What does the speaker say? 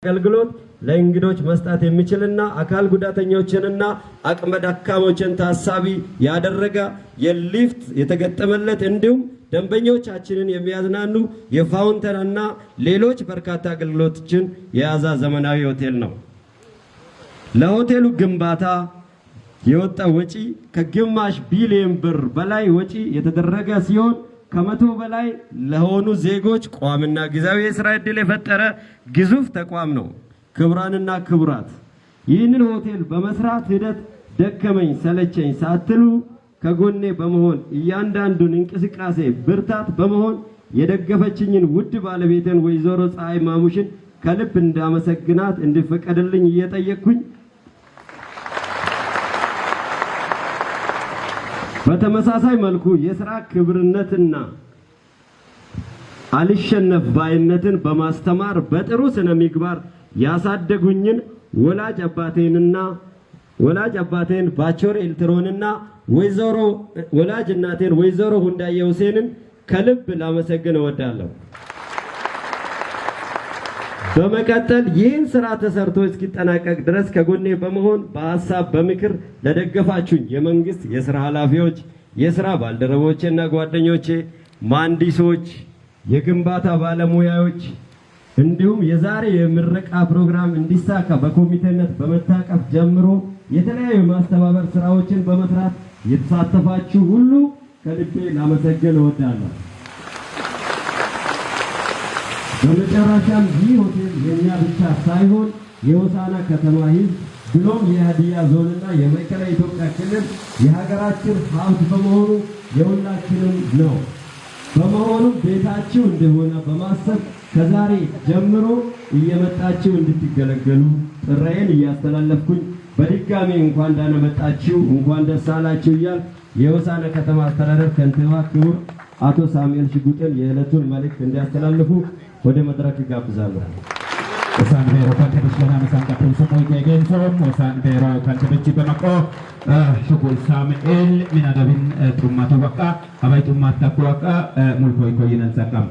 አገልግሎት ለእንግዶች መስጠት የሚችልና አካል ጉዳተኞችንና አቅመ ደካሞችን ታሳቢ ያደረገ የሊፍት የተገጠመለት እንዲሁም ደንበኞቻችንን የሚያዝናኑ የፋውንተንና ሌሎች በርካታ አገልግሎቶችን የያዘ ዘመናዊ ሆቴል ነው። ለሆቴሉ ግንባታ የወጣ ወጪ ከግማሽ ቢሊዮን ብር በላይ ወጪ የተደረገ ሲሆን ከመቶ በላይ ለሆኑ ዜጎች ቋምና ጊዜያዊ የሥራ ዕድል የፈጠረ ግዙፍ ተቋም ነው። ክቡራንና ክቡራት፣ ይህንን ሆቴል በመስራት ሂደት ደከመኝ ሰለቸኝ ሳትሉ ከጎኔ በመሆን እያንዳንዱን እንቅስቃሴ ብርታት በመሆን የደገፈችኝን ውድ ባለቤቴን ወይዘሮ ፀሐይ ማሙሽን ከልብ እንዳመሰግናት እንዲፈቀድልኝ እየጠየቅኩኝ በተመሳሳይ መልኩ የሥራ ክብርነትና አልሸነፍ ባይነትን በማስተማር በጥሩ ስነ ምግባር ያሳደጉኝን ወላጅ አባቴን ባቾር ኤልትሮንና ወላጅ እናቴን ወይዘሮ ሁንዳዬ ሁሴንን ከልብ ላመሰግን እወዳለሁ። በመቀጠል ይህን ስራ ተሰርቶ እስኪጠናቀቅ ድረስ ከጎኔ በመሆን በሐሳብ በምክር ለደገፋችሁኝ የመንግስት የሥራ ኃላፊዎች፣ የሥራ ባልደረቦቼና ጓደኞቼ፣ መሐንዲሶች፣ የግንባታ ባለሙያዎች እንዲሁም የዛሬ የምረቃ ፕሮግራም እንዲሳካ በኮሚቴነት በመታቀፍ ጀምሮ የተለያዩ ማስተባበር ስራዎችን በመስራት የተሳተፋችሁ ሁሉ ከልቤ ላመሰግን እወዳለሁ። በመጨረሻም ይህ ሆቴል የኛ ብቻ ሳይሆን የሆሳዕና ከተማ ሕዝብ ብሎም የሀዲያ ዞንና የማዕከላዊ ኢትዮጵያ ክልል የሀገራችን ሀብት በመሆኑ የሁላችንም ነው። በመሆኑ ቤታችሁ እንደሆነ በማሰብ ከዛሬ ጀምሮ እየመጣችሁ እንድትገለገሉ ጥሪዬን እያስተላለፍኩኝ በድጋሚ እንኳን ደህና መጣችሁ እንኳን ደስ አላችሁ እያልኩ የሆሳዕና ከተማ አስተዳደር ከንቲባ ክቡር አቶ ሳሙኤል ሽጉጤን የዕለቱን መልእክት እንዲያስተላልፉ ወደ መድረክ ጋብዛለሁ። Osan bero kan tebisana mesan kapun semua gensom osan bero kan tebici bemako syukur Samuel minadabin trumatu waka abai tumat takwa mulkoi koyinan sakam